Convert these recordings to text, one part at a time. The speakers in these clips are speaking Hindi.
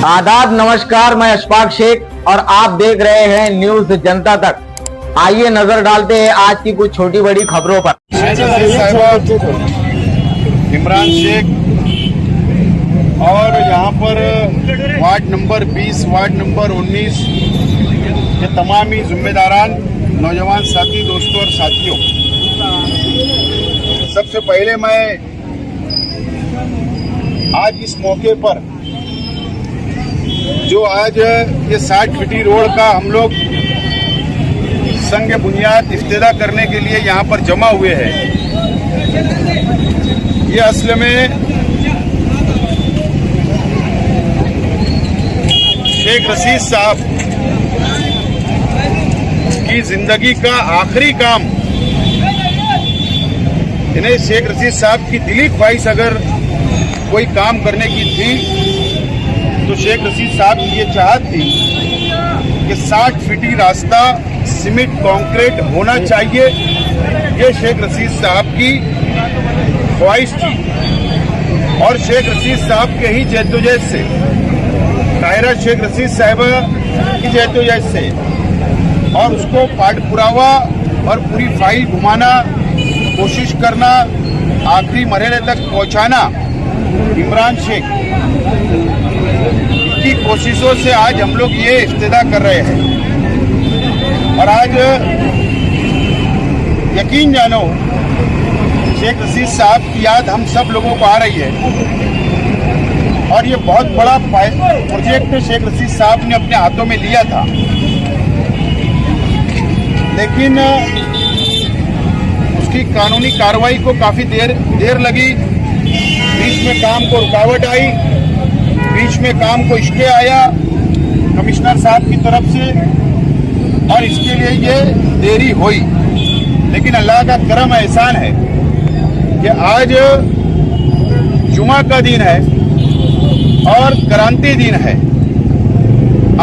आदाब, नमस्कार। मैं अशफाक शेख और आप देख रहे हैं न्यूज जनता तक। आइए नजर डालते हैं आज की कुछ छोटी बड़ी खबरों पर। इमरान शेख और यहाँ पर वार्ड नंबर 20, वार्ड नंबर 19 के तमाम ही जिम्मेदारान, नौजवान साथी, दोस्तों और साथियों, सबसे पहले मैं आज इस मौके पर जो आज ये 60 फीटी रोड का हम लोग संग बुनियाद इफ्तिदा करने के लिए यहाँ पर जमा हुए हैं, ये असल में शेख रशीद साहब की जिंदगी का आखिरी काम, इन्हें शेख रशीद साहब की दिली ख्वाहिश अगर कोई काम करने की थी तो शेख रशीद साहब की ये चाहत थी कि 60 फीटी रास्ता सीमेंट कंक्रीट होना चाहिए। ये शेख रशीद साहब की ख्वाहिश थी और शेख रशीद साहब के ही जद्दोजहद से, ताहिरा शेख रशीद साहिबा की जद्दोजहद से और उसको पाठ पुरावा और पूरी फाइल घुमाना, कोशिश करना, आखिरी मरहले तक पहुंचाना इमरान शेख की कोशिशों से आज हम लोग ये इफ्तिदा कर रहे हैं। और आज यकीन जानो शेख रशीद साहब की याद हम सब लोगों को आ रही है और ये बहुत बड़ा प्रोजेक्ट शेख रशीद साहब ने अपने हाथों में लिया था, लेकिन उसकी कानूनी कार्रवाई को काफी देर लगी। बीच में काम को रुकावट आई, बीच में काम को स्टे आया कमिश्नर साहब की तरफ से और इसके लिए ये देरी हुई। लेकिन अल्लाह का करम एहसान है कि आज जुमा का दिन है और क्रांति दिन है।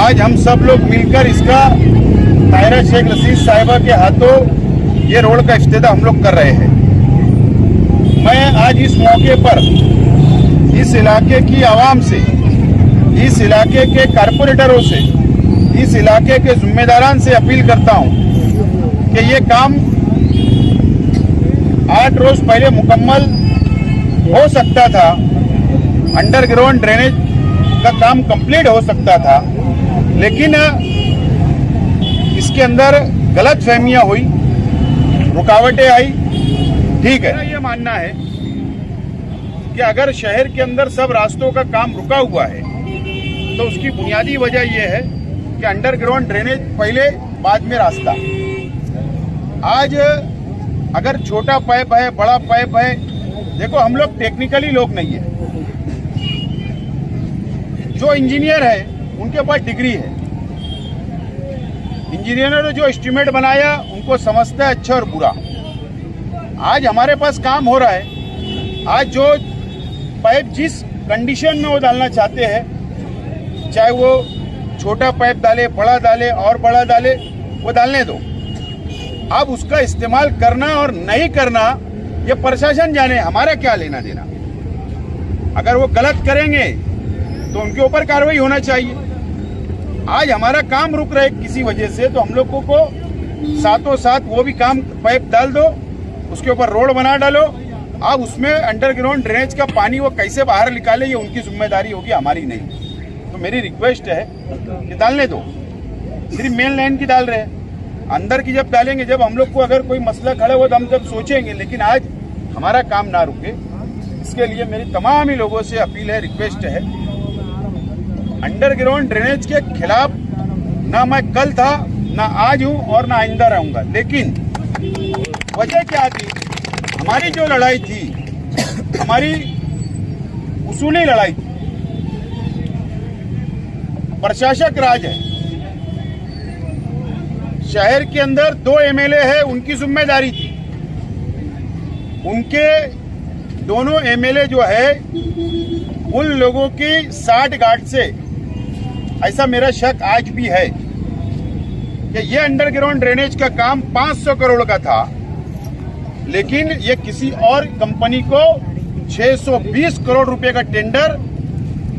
आज हम सब लोग मिलकर इसका ताहिरा शेख रशीद साहिबा के हाथों ये रोड का इफ्तिदा हम लोग कर रहे हैं। मैं आज इस मौके पर इस इलाके की आवाम से, इस इलाके के कारपोरेटरों से, इस इलाके के जिम्मेदारान से अपील करता हूं कि ये काम 8 रोज पहले मुकम्मल हो सकता था, अंडरग्राउंड ड्रेनेज का काम कंप्लीट हो सकता था, लेकिन इसके अंदर गलत फहमियां हुई, रुकावटें आई। ठीक है, ये मानना है कि अगर शहर के अंदर सब रास्तों का काम रुका हुआ है तो उसकी बुनियादी वजह यह है कि अंडरग्राउंड ड्रेनेज पहले, बाद में रास्ता। आज अगर छोटा पाइप है, बड़ा पाइप है, देखो हम लोग टेक्निकली लोग नहीं है, जो इंजीनियर है उनके पास डिग्री है, इंजीनियर ने जो एस्टीमेट बनाया उनको समझता है अच्छा और बुरा। आज हमारे पास काम हो रहा है, आज जो पाइप जिस कंडीशन में वो डालना चाहते हैं, चाहे वो छोटा पाइप डाले, बड़ा डाले और बड़ा डाले, वो डालने दो। अब उसका इस्तेमाल करना और नहीं करना ये प्रशासन जाने, हमारा क्या लेना देना। अगर वो गलत करेंगे तो उनके ऊपर कार्रवाई होना चाहिए। आज हमारा काम रुक रहा है किसी वजह से, तो हम लोगों को साथों साथ वो भी काम, पाइप डाल दो, उसके ऊपर रोड बना डालो। अब उसमें अंडरग्राउंड ड्रेनेज का पानी वो कैसे बाहर निकाले, ये उनकी जिम्मेदारी होगी, हमारी नहीं। तो मेरी रिक्वेस्ट है कि डालने दो, सिर्फ मेन लाइन की डाल रहे हैं, अंदर की जब डालेंगे, जब हम लोग को अगर कोई मसला खड़ा हो तो हम जब सोचेंगे, लेकिन आज हमारा काम ना रुके। इसके लिए मेरी तमाम ही लोगों से अपील है, रिक्वेस्ट है, अंडरग्राउंड ड्रेनेज के खिलाफ ना मैं कल था, ना आज हूं और ना आइंदा रहूंगा। लेकिन वजह क्या थी, हमारी जो लड़ाई थी, हमारी उसूली लड़ाई थी। प्रशासक राज है, शहर के अंदर 2 एमएलए है, उनकी जिम्मेदारी थी। उनके दोनों एमएलए जो है उन लोगों की 60 गांठ से, ऐसा मेरा शक आज भी है कि ये अंडरग्राउंड ड्रेनेज का काम 500 करोड़ का था, लेकिन ये किसी और कंपनी को 620 करोड़ रुपए का टेंडर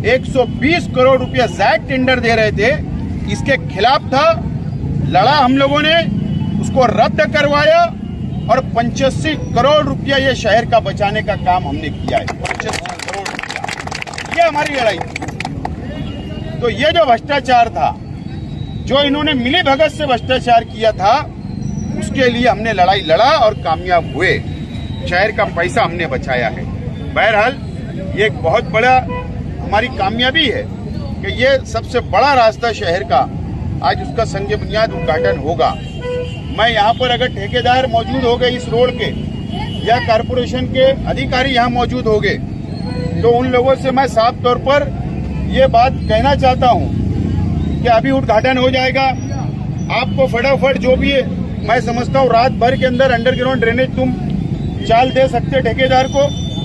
120 करोड़ रुपया जायद टेंडर दे रहे थे, इसके खिलाफ था, लड़ा हम लोगों ने, उसको रद्द करवाया और 85 करोड़ रुपया ये शहर का बचाने का काम हमने किया है। 85 करोड़ रुपया, ये हमारी लड़ाई थी। तो ये जो भ्रष्टाचार था, जो इन्होंने मिली भगत से भ्रष्टाचार किया था, उसके लिए हमने लड़ाई लड़ा और कामयाब हुए। शहर का पैसा हमने बचाया है। बहरहाल ये एक बहुत बड़ा हमारी कामयाबी है कि ये सबसे बड़ा रास्ता शहर का आज उसका संग बुनियाद उद्घाटन होगा। मैं यहाँ पर अगर ठेकेदार मौजूद हो गए इस रोड के या कारपोरेशन के अधिकारी यहाँ मौजूद हो गए, तो उन लोगों से मैं साफ तौर पर ये बात कहना चाहता हूँ कि अभी उद्घाटन हो जाएगा। आपको फटाफट जो भी है, मैं समझता हूँ रात भर के अंदर अंडरग्राउंड ड्रेनेज तुम चाल दे सकते, ठेकेदार को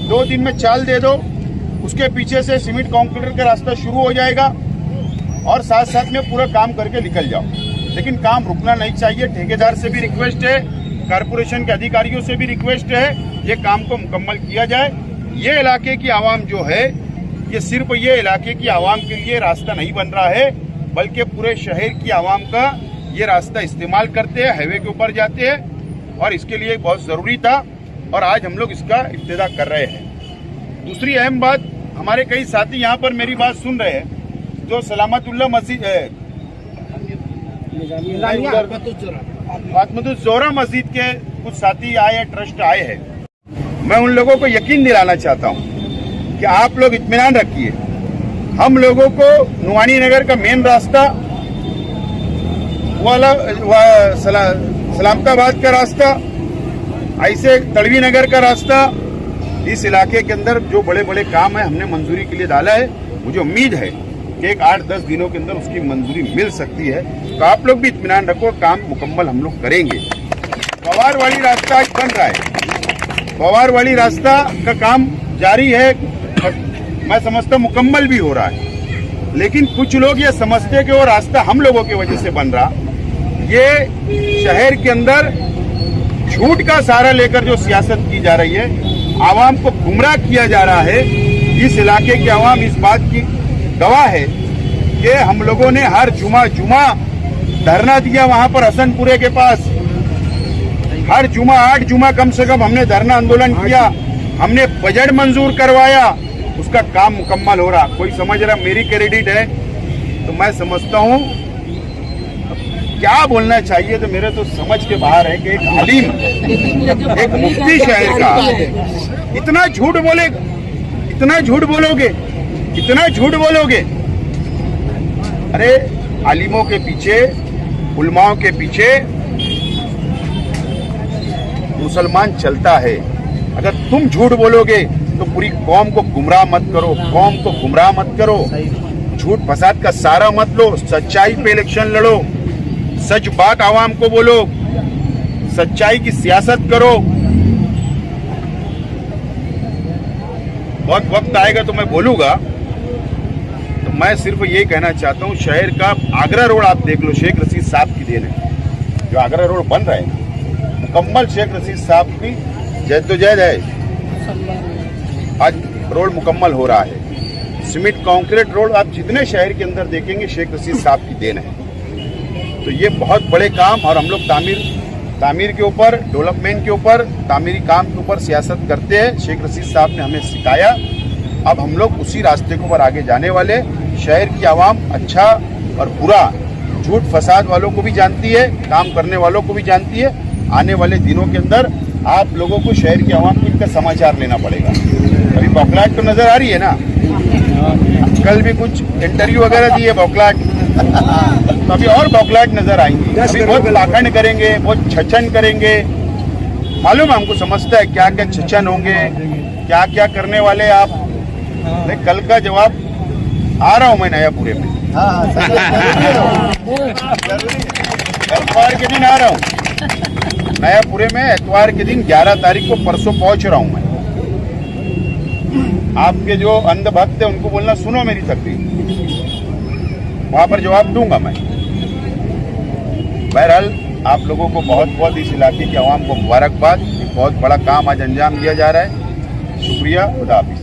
2 दिन में चाल दे दो, उसके पीछे से सीमेंट कंक्रीट का रास्ता शुरू हो जाएगा और साथ साथ में पूरा काम करके निकल जाओ। लेकिन काम रुकना नहीं चाहिए। ठेकेदार से भी रिक्वेस्ट है, कारपोरेशन के अधिकारियों से भी रिक्वेस्ट है, ये काम को मुकम्मल किया जाए। ये इलाके की आवाम जो है, ये सिर्फ ये इलाके की आवाम के लिए रास्ता नहीं बन रहा है, बल्कि पूरे शहर की आवाम का ये रास्ता इस्तेमाल करते हैं, हाईवे के ऊपर जाते हैं और इसके लिए बहुत ज़रूरी था और आज हम लोग इसका इब्तिदा कर रहे हैं। दूसरी अहम बात, हमारे कई साथी यहाँ पर मेरी बात सुन रहे हैं, जो सलामतुल्लाह मस्जिद फातमुद्दोज़ोहरा मस्जिद के कुछ साथी आए हैं, ट्रस्ट आए हैं। मैं उन लोगों को यकीन दिलाना चाहता हूँ कि आप लोग इत्मीनान रखिए। हम लोगों को नुवानी नगर का मेन रास्ता वाला सलामताबाद का रास्ता, ऐसे तड़वी नगर का रास्ता, इस इलाके के अंदर जो बड़े बड़े काम है हमने मंजूरी के लिए डाला है। मुझे उम्मीद है कि एक 8-10 दिनों के अंदर उसकी मंजूरी मिल सकती है। तो आप लोग भी इत्मीनान रखो, काम मुकम्मल हम लोग करेंगे। पवारवाड़ी रास्ता आज बन रहा है, पवारवाड़ी रास्ता का काम जारी है, मैं समझता मुकम्मल भी हो रहा है। लेकिन कुछ लोग ये समझते हैं कि वो रास्ता हम लोगों की वजह से बन रहा। ये शहर के अंदर झूठ का सहारा लेकर जो सियासत की जा रही है, आवाम को गुमराह किया जा रहा है। इस इलाके की आवाम इस बात की गवाह है कि हम लोगों ने हर जुमा धरना दिया वहां पर हसनपुरे के पास। हर जुमा 8 जुमा कम से कम हमने धरना आंदोलन किया, हमने बजट मंजूर करवाया, उसका काम मुकम्मल हो रहा। कोई समझ रहा मेरी क्रेडिट है, तो मैं समझता हूं क्या बोलना चाहिए, तो मेरे तो समझ के बाहर है कि एक आलिम, एक मुफ्ती शहर का इतना झूठ बोले, इतना झूठ बोलोगे, इतना झूठ बोलोगे। अरे आलिमों के पीछे, उलमाओं के पीछे मुसलमान चलता है। अगर तुम झूठ बोलोगे तो पूरी कौम को गुमराह मत करो, कौम को गुमराह मत करो, झूठ फसाद का सहारा मत लो, सच्चाई पे इलेक्शन लड़ो, सच बात आवाम को बोलो, सच्चाई की सियासत करो। बहुत वक्त आएगा तो मैं बोलूंगा। तो मैं सिर्फ ये कहना चाहता हूँ, शहर का आगरा रोड आप देख लो, शेख रशीद साहब की देन है। जो आगरा रोड बन रहा है मुकम्मल शेख रशीद साहब की जद्दोजहद है। आज रोड मुकम्मल हो रहा है। सीमेंट कंक्रीट रोड आप जितने शहर के अंदर देखेंगे शेख रशीद साहब की देन है। तो ये बहुत बड़े काम, और हम लोग तामीर के ऊपर, डेवलपमेंट के ऊपर, तामीरी काम के ऊपर सियासत करते हैं। शेख रशीद साहब ने हमें सिखाया, अब हम लोग उसी रास्ते के ऊपर आगे जाने वाले। शहर की आवाम अच्छा और बुरा, झूठ फसाद वालों को भी जानती है, काम करने वालों को भी जानती है। आने वाले दिनों के अंदर आप लोगों को शहर की आवाम को इनका समाचार लेना पड़ेगा। अभी बौखलाहट तो नजर आ रही है ना, कल भी कुछ इंटरव्यू वगैरह दी है बौखलाहट, तो अभी और बौखलाहट नजर आएंगी। अभी बहुत पाखंड करेंगे, बहुत छछन करेंगे। मालूम हमको, समझता है क्या क्या छछन होंगे, क्या क्या करने वाले आप। कल का जवाब आ रहा हूं मैं नयापुरे में, एतवार के दिन आ रहा हूं नयापुरे में, एतवार के दिन 11 तारीख को, परसों पहुंच रहा हूं मैं। आपके जो अंधभक्त है उनको बोलना सुनो मेरी तकरीर, वहां पर जवाब दूंगा मैं। बहरहाल आप लोगों को बहुत बहुत, इस इलाके के अवाम को मुबारकबाद। बहुत बड़ा काम आज अंजाम दिया जा रहा है। शुक्रिया, खुदा हाफिज़।